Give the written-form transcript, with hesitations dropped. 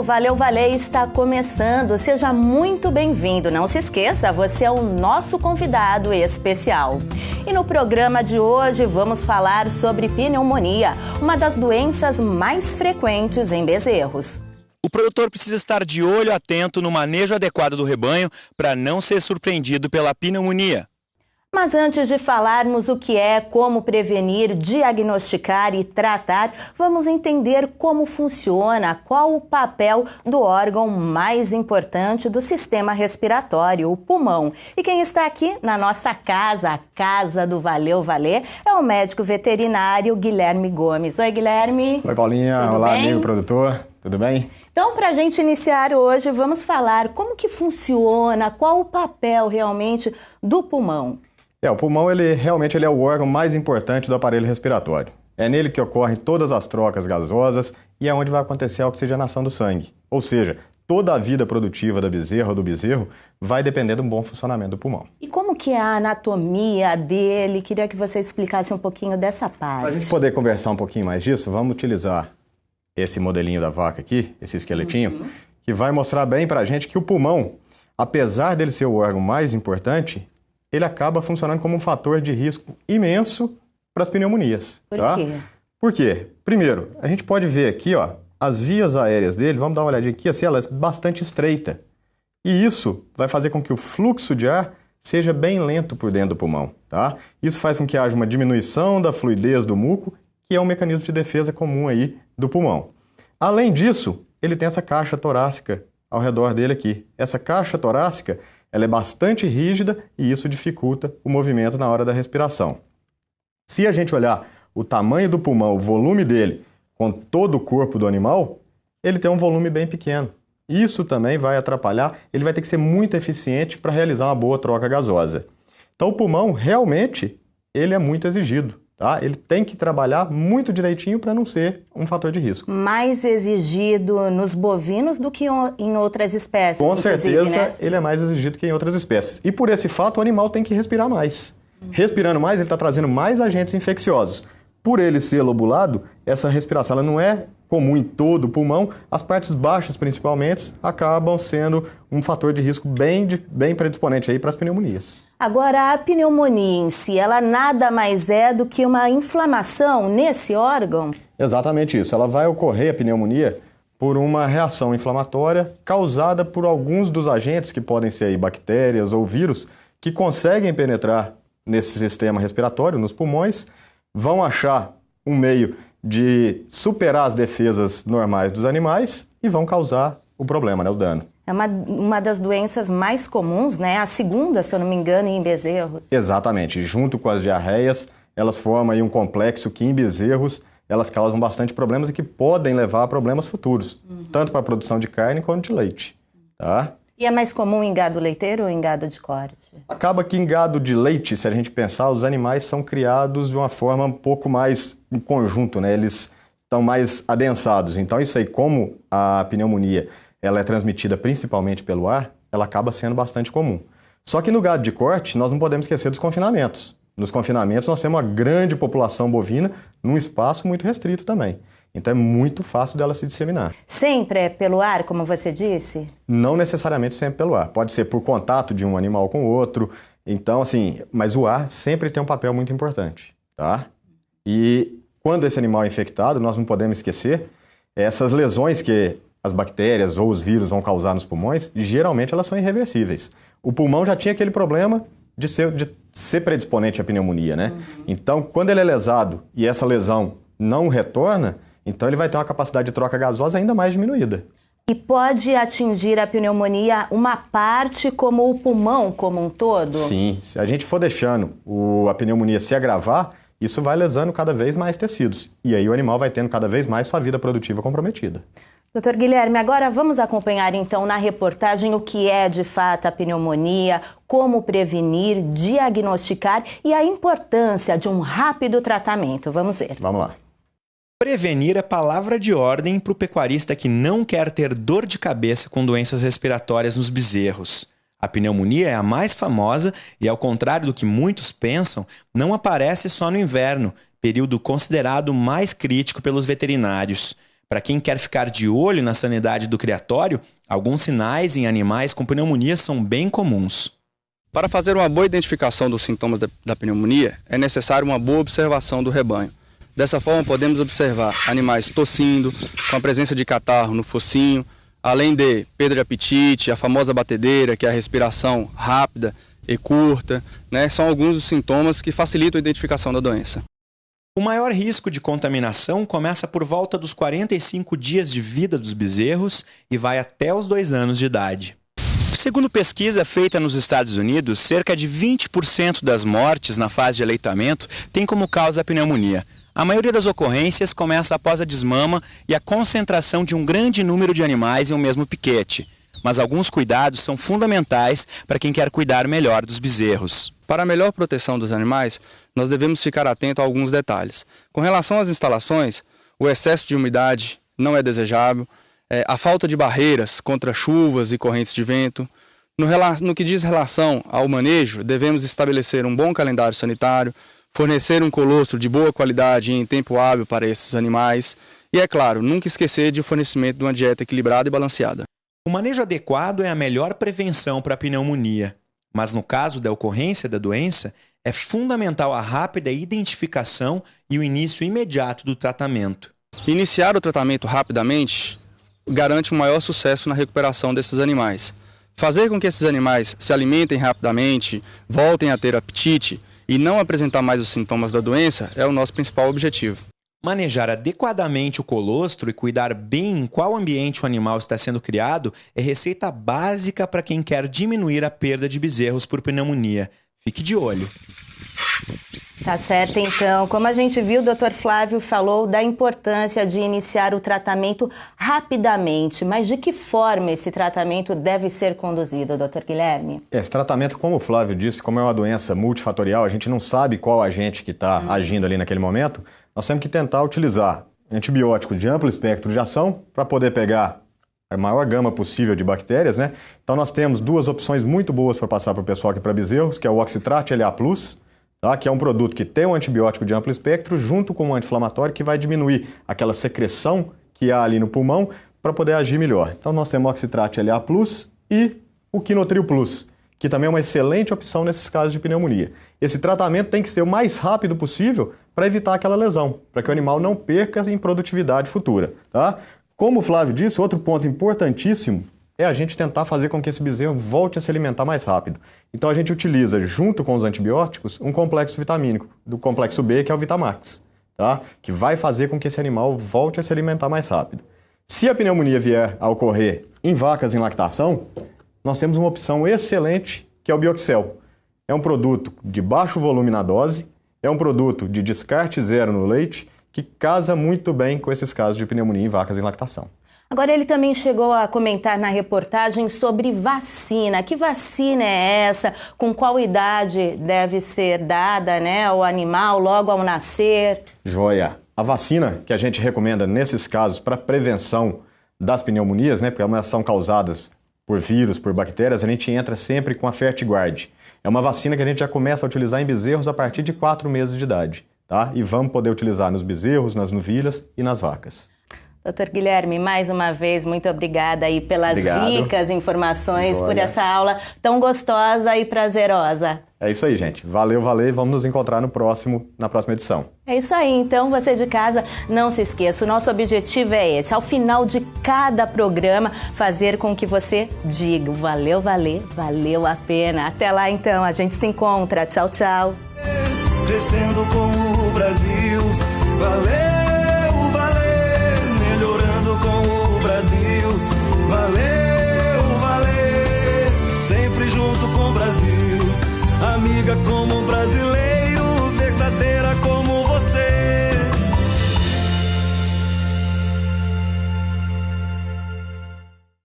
Valeu Valer está começando. Seja muito bem-vindo. Não se esqueça, você é o nosso convidado especial. E no programa de hoje vamos falar sobre pneumonia, uma das doenças mais frequentes em bezerros. O produtor precisa estar de olho atento no manejo adequado do rebanho para não ser surpreendido pela pneumonia. Mas antes de falarmos o que é, como prevenir, diagnosticar e tratar, vamos entender como funciona, qual o papel do órgão mais importante do sistema respiratório, o pulmão. E quem está aqui na nossa casa, a Casa do Valeu Valer, é o médico veterinário Guilherme Gomes. Oi, Guilherme. Oi, Paulinha. Tudo Olá, bem? amigo produtor. Tudo bem? Então, para a gente iniciar hoje, vamos falar como que funciona, qual o papel realmente do pulmão. O pulmão, ele é o órgão mais importante do aparelho respiratório. É nele que ocorrem todas as trocas gasosas e é onde vai acontecer a oxigenação do sangue. Ou seja, toda a vida produtiva da bezerra ou do bezerro vai depender do bom funcionamento do pulmão. E como que é a anatomia dele? Queria que você explicasse um pouquinho dessa parte. Para a gente poder conversar um pouquinho mais disso, vamos utilizar esse modelinho da vaca aqui, esse esqueletinho, que vai mostrar bem para a gente que o pulmão, apesar dele ser o órgão mais importante, ele acaba funcionando como um fator de risco imenso para as pneumonias. Por tá? quê? Por quê? Primeiro, a gente pode ver aqui, ó, as vias aéreas dele, vamos dar uma olhadinha aqui, assim, ela é bastante estreita. E isso vai fazer com que o fluxo de ar seja bem lento por dentro do pulmão. Tá? Isso faz com que haja uma diminuição da fluidez do muco, que é um mecanismo de defesa comum aí do pulmão. Além disso, ele tem essa caixa torácica ao redor dele aqui. Essa caixa torácica, ela é bastante rígida e isso dificulta o movimento na hora da respiração. Se a gente olhar o tamanho do pulmão, o volume dele, com todo o corpo do animal, ele tem um volume bem pequeno. Isso também vai atrapalhar, ele vai ter que ser muito eficiente para realizar uma boa troca gasosa. Então o pulmão, realmente, ele é muito exigido. Tá? Ele tem que trabalhar muito direitinho para não ser um fator de risco. Mais exigido nos bovinos do que em outras espécies. Com certeza, né? ele é mais exigido que em outras espécies. E por esse fato, o animal tem que respirar mais. Respirando mais, ele está trazendo mais agentes infecciosos. Por ele ser lobulado, essa respiração ela não é comum em todo o pulmão. As partes baixas, principalmente, acabam sendo um fator de risco bem predisponente aí para as pneumonias. Agora, a pneumonia em si, ela nada mais é do que uma inflamação nesse órgão? Exatamente isso. Ela vai ocorrer, a pneumonia, por uma reação inflamatória causada por alguns dos agentes, que podem ser aí bactérias ou vírus, que conseguem penetrar nesse sistema respiratório, nos pulmões, vão achar um meio de superar as defesas normais dos animais e vão causar o problema, né, o dano. É uma das doenças mais comuns, né? A segunda, se eu não me engano, em bezerros. Exatamente. Junto com as diarreias, elas formam aí um complexo que em bezerros elas causam bastante problemas e que podem levar a problemas futuros, tanto para a produção de carne quanto de leite. Tá? E é mais comum em gado leiteiro ou em gado de corte? Acaba que em gado de leite, se a gente pensar, os animais são criados de uma forma um pouco mais em conjunto, né? Eles estão mais adensados. Então isso aí, como a pneumonia ela é transmitida principalmente pelo ar, ela acaba sendo bastante comum. Só que no gado de corte, nós não podemos esquecer dos confinamentos. Nos confinamentos, nós temos uma grande população bovina num espaço muito restrito também. Então é muito fácil dela se disseminar. Sempre é pelo ar, como você disse? Não necessariamente sempre pelo ar. Pode ser por contato de um animal com o outro. Então, assim, mas o ar sempre tem um papel muito importante, tá? E quando esse animal é infectado, nós não podemos esquecer essas lesões que as bactérias ou os vírus vão causar nos pulmões, geralmente elas são irreversíveis. O pulmão já tinha aquele problema de ser predisponente à pneumonia, né? Então, quando ele é lesado e essa lesão não retorna, então ele vai ter uma capacidade de troca gasosa ainda mais diminuída. E pode atingir a pneumonia uma parte como o pulmão como um todo? Sim, se a gente for deixando a pneumonia se agravar, isso vai lesando cada vez mais tecidos. E aí o animal vai tendo cada vez mais sua vida produtiva comprometida. Doutor Guilherme, agora vamos acompanhar então na reportagem o que é de fato a pneumonia, como prevenir, diagnosticar e a importância de um rápido tratamento. Vamos ver. Vamos lá. Prevenir é palavra de ordem para o pecuarista que não quer ter dor de cabeça com doenças respiratórias nos bezerros. A pneumonia é a mais famosa e, ao contrário do que muitos pensam, não aparece só no inverno, período considerado mais crítico pelos veterinários. Para quem quer ficar de olho na sanidade do criatório, alguns sinais em animais com pneumonia são bem comuns. Para fazer uma boa identificação dos sintomas da pneumonia, é necessário uma boa observação do rebanho. Dessa forma, podemos observar animais tossindo, com a presença de catarro no focinho, além de perda de apetite, a famosa batedeira, que é a respiração rápida e curta, né? São alguns dos sintomas que facilitam a identificação da doença. O maior risco de contaminação começa por volta dos 45 dias de vida dos bezerros e vai até os 2 anos de idade. Segundo pesquisa feita nos Estados Unidos, cerca de 20% das mortes na fase de aleitamento tem como causa a pneumonia. A maioria das ocorrências começa após a desmama e a concentração de um grande número de animais em um mesmo piquete. Mas alguns cuidados são fundamentais para quem quer cuidar melhor dos bezerros. Para a melhor proteção dos animais, nós devemos ficar atento a alguns detalhes. Com relação às instalações, o excesso de umidade não é desejável, a falta de barreiras contra chuvas e correntes de vento. No que diz relação ao manejo, devemos estabelecer um bom calendário sanitário, fornecer um colostro de boa qualidade e em tempo hábil para esses animais e, é claro, nunca esquecer de fornecimento de uma dieta equilibrada e balanceada. O manejo adequado é a melhor prevenção para a pneumonia, mas no caso da ocorrência da doença, é fundamental a rápida identificação e o início imediato do tratamento. Iniciar o tratamento rapidamente garante um maior sucesso na recuperação desses animais. Fazer com que esses animais se alimentem rapidamente, voltem a ter apetite e não apresentar mais os sintomas da doença é o nosso principal objetivo. Manejar adequadamente o colostro e cuidar bem em qual ambiente o animal está sendo criado é receita básica para quem quer diminuir a perda de bezerros por pneumonia. Fique de olho. Tá certo, então. Como a gente viu, o Dr. Flávio falou da importância de iniciar o tratamento rapidamente. Mas de que forma esse tratamento deve ser conduzido, Dr. Guilherme? Esse tratamento, como o Flávio disse, como é uma doença multifatorial, a gente não sabe qual agente que está agindo ali naquele momento, nós temos que tentar utilizar antibióticos de amplo espectro de ação para poder pegar a maior gama possível de bactérias, né? Então nós temos 2 opções muito boas para passar para o pessoal aqui para bezerros, que é o Oxitrat LA+, tá? Que é um produto que tem um antibiótico de amplo espectro junto com um anti-inflamatório que vai diminuir aquela secreção que há ali no pulmão para poder agir melhor. Então nós temos o Oxitrat LA+, e o Quinotril Plus, que também é uma excelente opção nesses casos de pneumonia. Esse tratamento tem que ser o mais rápido possível para evitar aquela lesão, para que o animal não perca em produtividade futura, tá? Como o Flávio disse, outro ponto importantíssimo é a gente tentar fazer com que esse bezerro volte a se alimentar mais rápido. Então a gente utiliza, junto com os antibióticos, um complexo vitamínico, do complexo B, que é o Vitamax, tá? Que vai fazer com que esse animal volte a se alimentar mais rápido. Se a pneumonia vier a ocorrer em vacas em lactação, nós temos uma opção excelente, que é o Bioxel. É um produto de baixo volume na dose, é um produto de descarte zero no leite, que casa muito bem com esses casos de pneumonia em vacas em lactação. Agora, ele também chegou a comentar na reportagem sobre vacina. Que vacina é essa? Com qual idade deve ser dada, né, ao animal logo ao nascer? Joia! A vacina que a gente recomenda nesses casos para prevenção das pneumonias, né, porque elas são causadas por vírus, por bactérias, a gente entra sempre com a Fertiguard. É uma vacina que a gente já começa a utilizar em bezerros a partir de 4 meses de idade, tá? E vamos poder utilizar nos bezerros, nas novilhas e nas vacas. Dr. Guilherme, mais uma vez, muito obrigada aí pelas ricas informações, por essa aula tão gostosa e prazerosa. É isso aí, gente. Valeu, valeu. Vamos nos encontrar na próxima edição. É isso aí. Então, você de casa, não se esqueça. O nosso objetivo é esse. Ao final de cada programa, fazer com que você diga valeu, valeu a pena. Até lá, então. A gente se encontra. Tchau, tchau. Crescendo com o Brasil. Valeu. Sempre junto com o Brasil, amiga como um brasileiro, verdadeira como